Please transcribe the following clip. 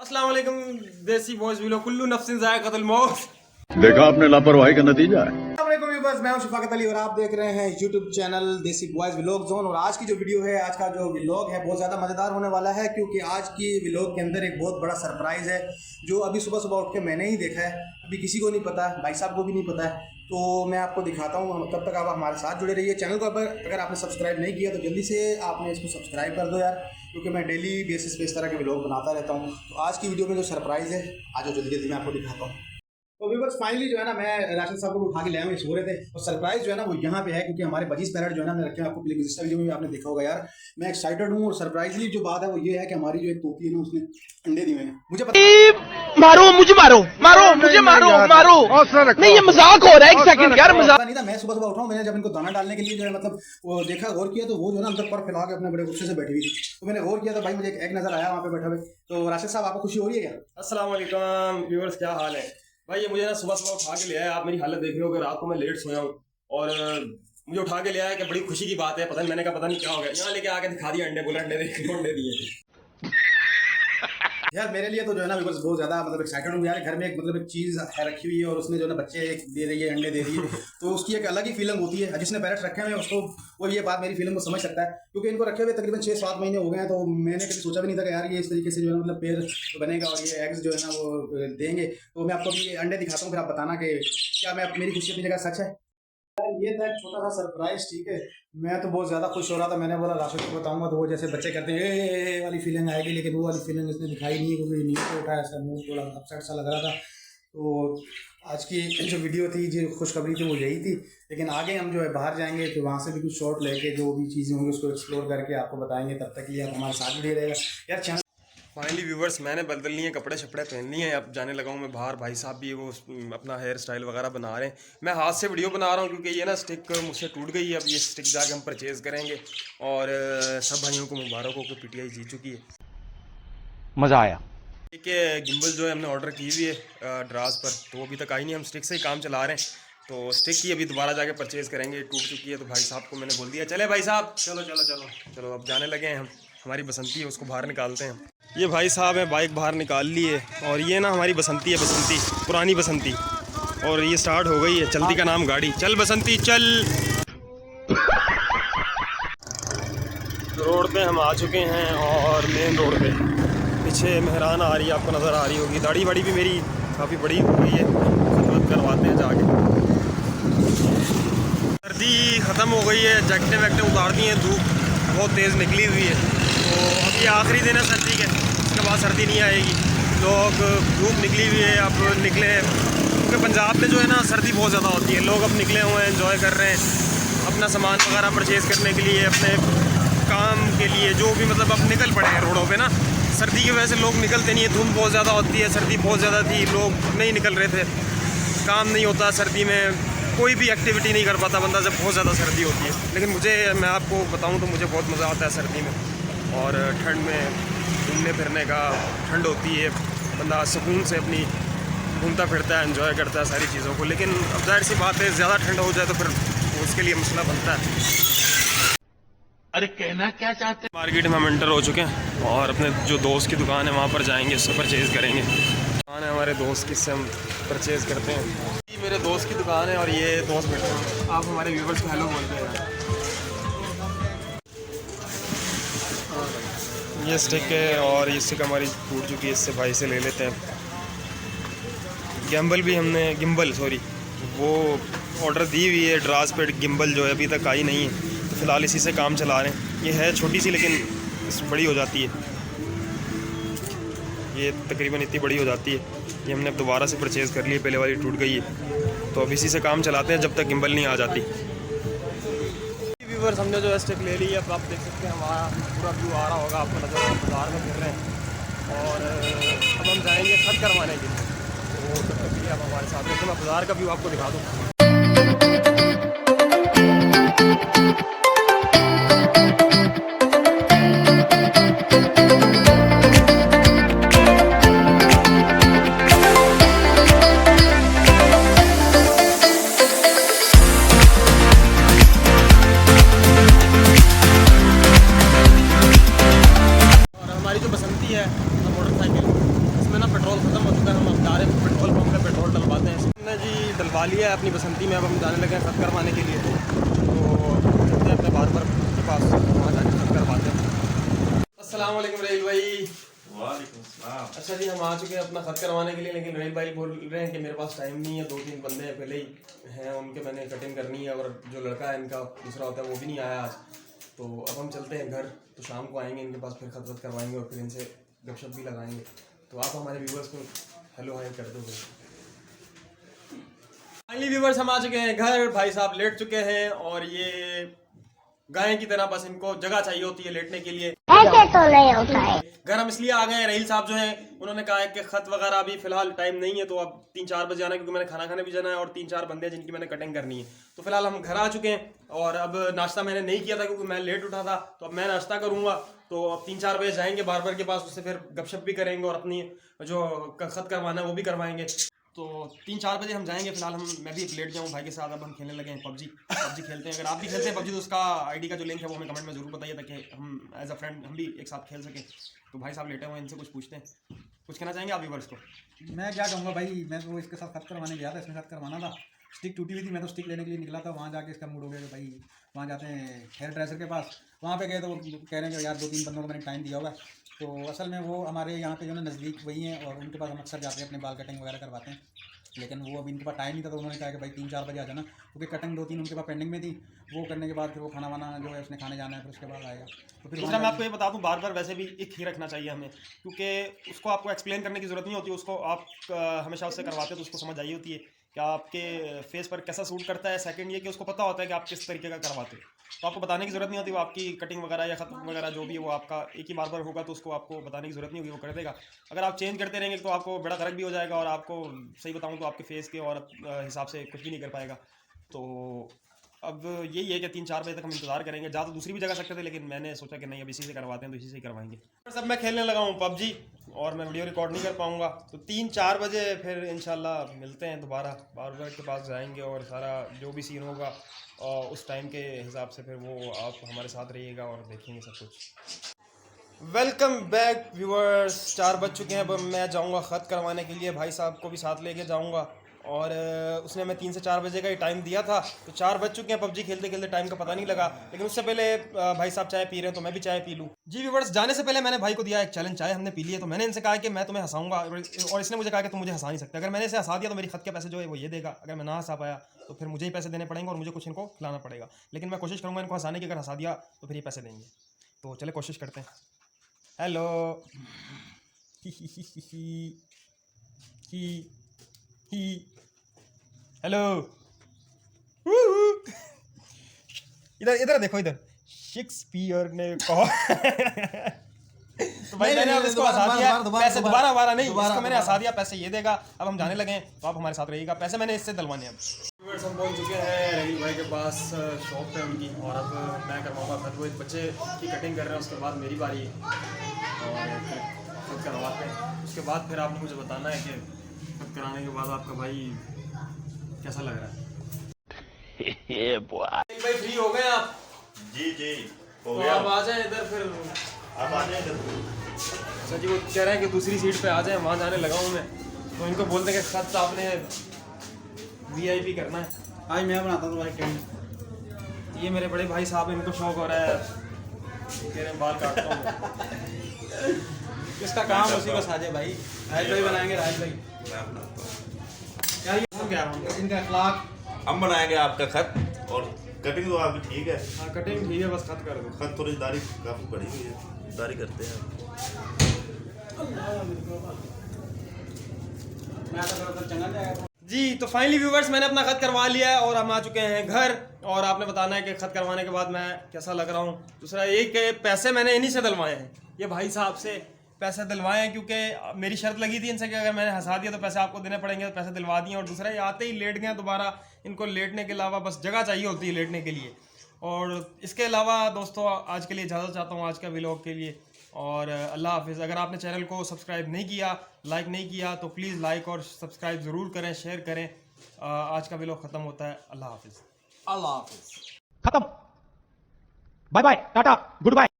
अस्सलाम वालेकुम देसी बॉयज व्लॉग कुल्लू नफ्सिन ज़ायक़तुल मौत। देखा आपने लापरवाही का नतीजा है। मैं हूं शफाकत अली और आप देख रहे हैं यूट्यूब चैनल देसी बॉयज व्लॉग जोन। और आज की जो वीडियो है, आज का जो व्लॉग है बहुत ज़्यादा मज़ेदार होने वाला है, क्योंकि आज की व्लॉग के अंदर एक बहुत बड़ा सरप्राइज़ है जो अभी सुबह सुबह उठ के मैंने ही देखा है। अभी किसी को नहीं पता, भाई साहब को भी नहीं पता है, तो मैं आपको दिखाता हूँ। तब तक आप हमारे साथ जुड़े रहिए। चैनल को अगर आपने सब्सक्राइब नहीं किया तो जल्दी से आपने इसको सब्सक्राइब कर दो यार, क्योंकि मैं डेली बेसिस पे इस तरह के व्लॉग बनाता रहता हूँ। तो आज की वीडियो में जो सरप्राइज़ है, आज जल्दी जल्दी मैं आपको दिखाता हूँ। तो व्यूअर्स फाइनली जो है ना, मैं राशिद साहब को उठा के ले आया, सो रहे थे। और सरप्राइज जो है ना वो यहाँ पे है, क्योंकि हमारे बजीज पैरेट जो है ना हमने रखे हैं, आपको पिछले वीडियो में आपने देखा होगा यार। मैं एक्साइटेड हूँ। और सरप्राइजली जो बात है वो ये है कि हमारी जो एक तोती है ना, उसने अंडे दिए हैं। मुझे पता मारो मुझे मारो मुझे मारो नहीं, ये मजाक हो रहा है। एक सेकंड यार, मजाक नहीं था। मैं सुबह सुबह उठा हूँ, मैंने जब इनको दाना डालने के लिए जो है मतलब वो देखा, गौर किया, तो वो जो है ना अंदर पर फैला के अपने बड़े गुस्से से बैठी हुई थी। तो मैंने गौर किया तो भाई मुझे एक नजर आया वहाँ पे बैठा हुए। तो राशिद साहब आपको खुशी हो रही है क्या? अस्सलाम वालेकुम व्यूअर्स, क्या हाल है भाई? ये मुझे ना सुबह सुबह उठा के ले आया। आप मेरी हालत देख रहे हो कि रात को मैं लेट सोया हूँ और मुझे उठा के ले आया कि बड़ी खुशी की बात है। पता नहीं, मैंने कहा पता नहीं क्या हो गया। यहाँ लेके आके दिखा दिया अंडे, बोला अंडे देख, अंडे दिए यार मेरे लिए तो जो है ना बिकॉज बहुत ज़्यादा मतलब एक्साइटेड हूँ यार। घर में एक चीज़ है रखी हुई है और उसने जो है ना बच्चे दे रही है, अंडे दे रही है, तो उसकी एक अलग ही फीलिंग होती है। जिसने पैरेट्स रखे हुए हैं उसको वो ये बात मेरी फीलिंग को समझ सकता है, क्योंकि इनको रखे हुए तकरीबन 6-7 महीने हो गए हैं। तो मैंने कभी सोचा भी नहीं था कि यार ये इस तरीके से जो है मतलब पेड़ बनेगा और ये एग्स जो है ना वो देंगे। तो मैं आपको अभी अंडे दिखाता हूँ, फिर आप बताना कि क्या मेरी खुशी अपनी जगह सच है। ये था एक छोटा सा सरप्राइज, ठीक है। मैं तो बहुत ज़्यादा खुश हो रहा था। मैंने बोला राशिद को बताऊंगा तो वो जैसे बच्चे करते हैं ए वाली फीलिंग आएगी, लेकिन वो वाली फीलिंग इसने दिखाई नहीं, क्योंकि नीचे पे उठा, ऐसा मुंह थोड़ा अपसेट सा लग रहा था। तो आज की जो वीडियो थी, जो खुशखबरी थी वो यही थी। लेकिन आगे हम जो है बाहर जाएंगे तो वहाँ से भी कुछ शॉट लेके जो भी चीज़ें होंगी उसको एक्सप्लोर करके आपको बताएंगे। तब तक के लिए आप हमारे साथ भी रहेगा यार। चैनल फाइनली व्यूवर्स, मैंने बदल लिए कपड़े शपड़े पहन लिए हैं। अब जाने लगा हूँ मैं बाहर। भाई साहब भी वो अपना हेयर स्टाइल वगैरह बना रहे हैं। मैं हाथ से वीडियो बना रहा हूँ क्योंकि ये ना स्टिक मुझसे टूट गई है। अब ये स्टिक जाके हम परचेज़ करेंगे। और सब भाइयों को मुबारक हो कि पीटीआई जीत चुकी है। मजा आया। एक गिम्बल जो है हमने ऑर्डर की हुई है ड्रास पर, तो वो अभी तक आई नहीं। हम स्टिक से ही काम चला रहे हैं, तो स्टिक की अभी दोबारा जाके परचेज़ करेंगे। टूट चुकी है तो भाई साहब को मैंने बोल दिया चले भाई साहब, चलो चलो चलो चलो। अब जाने लगे हैं हम। हमारी बसंती है, उसको बाहर निकालते हैं। ये भाई साहब है, बाइक बाहर निकाल ली है। और ये ना हमारी बसंती है, बसंती पुरानी बसंती, और ये स्टार्ट हो गई है। चलती का नाम गाड़ी। चल बसंती चल। रोड पे हम आ चुके हैं और मेन रोड पे पीछे मेहरान आ रही है, आपको नज़र आ रही होगी। दाढ़ी वाड़ी भी मेरी काफ़ी बड़ी हो गई है, खतरत करवाते हैं जाके। सर्दी ख़त्म हो गई है, जैकेटें वैकेटें उतार दी हैं। धूप बहुत तेज़ निकली हुई है, तो अब ये आखिरी दिन है सर्दी के, उसके बाद सर्दी नहीं आएगी। लोग धूप निकली हुई है, अब निकले, क्योंकि पंजाब में जो है ना सर्दी बहुत ज़्यादा होती है। लोग अब निकले हुए हैं, एंजॉय कर रहे हैं अपना सामान वगैरह परचेज़ करने के लिए, अपने काम के लिए, जो भी मतलब अब निकल पड़े हैं रोडों पे ना। सर्दी की वजह से लोग निकलते नहीं है, धूप बहुत ज़्यादा होती है, सर्दी बहुत ज़्यादा थी, लोग नहीं निकल रहे थे। काम नहीं होता सर्दी में, कोई भी एक्टिविटी नहीं कर पाता बंदा जब बहुत ज़्यादा सर्दी होती है। लेकिन मैं आपको बताऊं तो मुझे बहुत मज़ा आता है सर्दी में। और ठंड में घूमने फिरने का, ठंड होती है, बंदा सुकून से अपनी घूमता फिरता है, एंजॉय करता है सारी चीज़ों को। लेकिन अब जाहिर सी बात है, ज़्यादा ठंड हो जाए तो फिर उसके लिए मसला बनता है। अरे कहना क्या चाहते हैं? मार्केट में हम एंटर हो चुके हैं और अपने जो दोस्त की दुकान है वहाँ पर जाएंगे, उससे परचेज़ करेंगे। दुकान है हमारे दोस्त की, इससे हम परचेज़ करते हैं। ये मेरे दोस्त की दुकान है और ये दोस्त बैठे हैं। आप हमारे व्यूवर्स को हेलो बोलते हैं। ये स्टिक है और ये स्टिक हमारी टूट चुकी है, इससे भाई से ले लेते हैं। गिम्बल वो ऑर्डर दी हुई है ड्रास पे। गिम्बल जो है अभी तक आई नहीं है, तो फ़िलहाल इसी से काम चला रहे हैं। ये है छोटी सी, लेकिन बड़ी हो जाती है। ये तकरीबन इतनी बड़ी हो जाती है। ये हमने अब दोबारा से परचेज़ कर ली है, पहले वाली टूट गई है, तो अब इसी से काम चलाते हैं जब तक गिम्बल नहीं आ जाती। व्यूवर्स, हमने जो स्टिक ले ली है, अब आप देख सकते हैं हमारा पूरा व्यू आ रहा होगा आपको नज़र। बाज़ार में फिर रहे हैं और अब हम जाएंगे खत करवाने के लिए, तो तब तक के लिए आप हमारे साथ हैं। तो मैं बाज़ार का व्यू आपको दिखा दूँ। पेट्रोल ख़त्म हो चुका है, हम अब जा रहे हैं पेट्रोल पंप में पेट्रोल डलवाते हैं। हमने जी डलवा लिया है अपनी बसंती में, अब हम जाने लगे हैं ख़त करवाने के लिए। तो चलते हैं अपने बार्बर के पास, वहाँ जाके ख़त करवाते हैं। अस्सलाम वालेकुम रहील भाई। वालेकुम सलाम। अच्छा जी, हम आ चुके हैं अपना ख़त करवाने के लिए, लेकिन रहील भाई बोल रहे हैं कि मेरे पास टाइम नहीं है, 2-3 बंदे पहले ही हैं, उनके मैंने कटिंग करनी है, और जो लड़का है इनका दूसरा होता है वो भी नहीं आया आज। तो अब हम चलते हैं घर, तो शाम को आएंगे इनके पास, फिर खत करवाएंगे और फिर इनसे गपशप भी लगाएंगे। तो आप हमारे व्यूवर्स को हेलो हाय कर दो। फाइनली व्यूवर्स हम आ चुके हैं घर, भाई साहब लेट चुके हैं, और ये गाय की तरह बस इनको जगह चाहिए होती है लेटने के लिए। ऐसे तो नहीं होता है। घर हम इसलिए आ गए हैं, रहील साहब जो हैं उन्होंने कहा है कि खत वगैरह अभी फिलहाल टाइम नहीं है, तो अब 3-4 बजे आना है, क्योंकि मैंने खाना खाने भी जाना है और 3-4 बंदे हैं जिनकी मैंने कटिंग करनी है। तो फिलहाल हम घर आ चुके हैं, और अब नाश्ता मैंने नहीं किया था क्योंकि मैं लेट उठा था, तो अब मैं नाश्ता करूंगा। तो अब 3-4 बजे जाएंगे बार्बर के पास, उससे फिर गपशप भी करेंगे और अपनी जो खत करवाना है वो भी करवाएंगे। तो 3-4 बजे हम जाएंगे। फिलहाल मैं भी लेट जाऊँ भाई के साथ, अब हम खेलने लगे हैं पबजी खेलते हैं। अगर आप भी खेलते हैं पबजी तो उसका आईडी का जो लिंक है वो हमें कमेंट में ज़रूर बताइए, ताकि हम एज अ फ्रेंड हम भी एक साथ खेल सकें। तो भाई साहब लेटे हुए हैं, इनसे कुछ पूछते हैं, कुछ कहना चाहेंगे आप व्यूअर्स को? मैं क्या कहूँगा भाई, मैं तो इसके साथ खत करवाने गया था, इसमें साथ करवाना था, स्टिक टूटी हुई थी, मैं तो स्टिक लेने के लिए निकला था। वहाँ जाके इसका मूड हो गया कि भाई वहाँ जाते हैं हेयर ड्रेसर के पास। वहाँ पे गए तो वो कह रहे हैं कि यार 2-3 बंदों को मैंने टाइम दिया हुआ है। तो असल में वो हमारे यहाँ पे जो है नज़दीक वही हैं, और उनके पास हम अक्सर जाते हैं, अपने बाल कटिंग वगैरह करवाते हैं। लेकिन वो अभी इनके पास टाइम नहीं था, तो उन्होंने कहा कि भाई 3-4 बजे आ जाना, क्योंकि कटिंग 2-3 उनके पास पेंडिंग में थी। वो करने के बाद फिर वो खाना वाना जो है उसने खाने जाना है, फिर उसके बाद आएगा। तो फिर दूसरा मैं आपको ये बता दूं, बार बार वैसे भी एक ही रखना चाहिए हमें, क्योंकि उसको आपको एक्सप्लेन करने की ज़रूरत नहीं होती, उसको आप हमेशा उससे करवाते हो तो उसको समझ आई होती है कि आपके फेस पर कैसा सूट करता है। सेकंड ये कि उसको पता होता है कि आप किस तरीके का करवाते हो, तो आपको बताने की ज़रूरत नहीं होती। वो आपकी कटिंग वगैरह या ख़त्म वगैरह जो भी है वो आपका एक ही बार होगा, तो उसको आपको बताने की ज़रूरत नहीं होगी, वो कर देगा। अगर आप चेंज करते रहेंगे तो आपको बड़ा फ़र्क भी हो जाएगा, और आपको सही बताऊँ तो आपके फेस के और हिसाब से कुछ भी नहीं कर पाएगा। तो अब यही है कि 3-4 बजे तक हम इंतज़ार करेंगे। जा तो दूसरी भी जगह सकते थे, लेकिन मैंने सोचा कि नहीं अब इसी से करवाते हैं, तो इसी से ही करवाएंगे। सब मैं खेलने लगा हूँ पबजी, और मैं वीडियो रिकॉर्ड नहीं कर पाऊँगा, तो 3-4 बजे फिर इंशाल्लाह मिलते हैं दोबारा। बार्बर के पास जाएंगे और सारा जो भी सीन होगा और उस टाइम के हिसाब से फिर वो आप हमारे साथ रहिएगा और देखेंगे सब कुछ। वेलकम बैक व्यूअर्स, 4 बज चुके हैं। अब मैं जाऊँगा ख़त करवाने के लिए, भाई साहब को भी साथ लेके जाऊँगा, और उसने हमें 3 से 4 बजे का ही टाइम दिया था, तो 4 बज चुके हैं। पबजी खेलते खेलते टाइम का पता नहीं लगा, लेकिन उससे पहले भाई साहब चाय पी रहे हैं तो मैं भी चाय पी लूँ। जी व्यूअर्स, जाने से पहले मैंने भाई को दिया एक चैलेंज, चाय हमने पी ली है, तो मैंने इनसे कहा कि मैं तुम्हें हंसाऊंगा, और इसने मुझे कहा कि तुम मुझे हंसा नहीं सकते। अगर मैंने इसे हंसा दिया तो मेरी खत के पैसे जो है वो ये देगा, अगर मैं ना हंसा पाया तो फिर मुझे ही पैसे देने पड़ेंगे और मुझे कुछ इनको खिलाना पड़ेगा। लेकिन मैं कोशिश करूँगा इनको हंसाने की, अगर हंसा दिया तो फिर ये पैसे देंगे। तो चले कोशिश करते हैं। हेलो हेलो, इधर इधर देखो, इधर शेक्सपियर ने कहा। तो भाई मैंने अब इसको हंसा दिया, पैसे दोबारा नहीं, इसको मैंने हंसा दिया, पैसे ये देगा। अब हम जाने लगे हैं, तो आप हमारे साथ रहिएगा, पैसे मैंने इससे दिलवाने हैं। अब हम पहुंच चुके हैं रहील भाई के पास, शॉप है उनकी, और अब मैं करवाऊंगा खत। वो एक बच्चे की कटिंग कर रहे हैं, उसके बाद मेरी बारी है, और फिर खत करवाते हैं। उसके बाद फिर आपने मुझे बताना है कि खत कराने के बाद आपका भाई कैसा लग रहा है। भाई फ्री हो गए आप? जी जी हो तो गया। आप आ जाएं इधर, फिर आप आ जाए इधर। अच्छा जी, वो कह रहे हैं कि दूसरी सीट पे आ जाएं, वहाँ जाने लगा हूँ मैं। तो इनको बोलते हैं कि खत आपने VIP करना है। आज मैं बनाता हूँ तुम्हारी टेंट। ये मेरे बड़े भाई साहब, इनको शौक हो रहा है, कह रहे हैं बाल काटता हूँ मैं। इसका काम उसी को साझे भाई, राज भाई बनाएंगे, राज भाई मैं बनाता हूँ। क्या इनका अखलाक। हम बनाएंगे आपका खत, और कटिंग तो आपकी ठीक है। हाँ कटिंग ठीक है, बस खत कर दो। खत थोड़ी दाढ़ी काफ़ी बड़ी हुई है, दाढ़ी करते हैं। मैं तो चंगा जाएगा। जी तो फाइनली व्यूवर्स, मैंने अपना खत करवा लिया है और हम आ चुके हैं घर, और आपने बताना है कि खत करवाने के बाद मैं कैसा लग रहा हूँ। दूसरा ये कि पैसे मैंने इन्हीं से दिलवाए हैं, ये भाई साहब से पैसे दिलवाए हैं, क्योंकि मेरी शर्त लगी थी इनसे कि अगर मैंने हंसा दिया तो पैसे आपको देने पड़ेंगे, तो पैसे दिलवा दिए। और दूसरा ये आते ही लेट गए दोबारा, इनको लेटने के अलावा बस जगह चाहिए होती है लेटने के लिए। और इसके अलावा दोस्तों आज के लिए इजाज़त चाहता हूँ आज का व्लॉग के लिए, और अल्लाह हाफिज़। अगर आपने चैनल को सब्सक्राइब नहीं किया, लाइक नहीं किया, तो प्लीज़ लाइक और सब्सक्राइब ज़रूर करें, शेयर करें। आज का व्लॉग ख़त्म होता है, अल्लाह हाफिज़। अल्लाह हाफिज़। खत्म, bye bye, tata, good bye.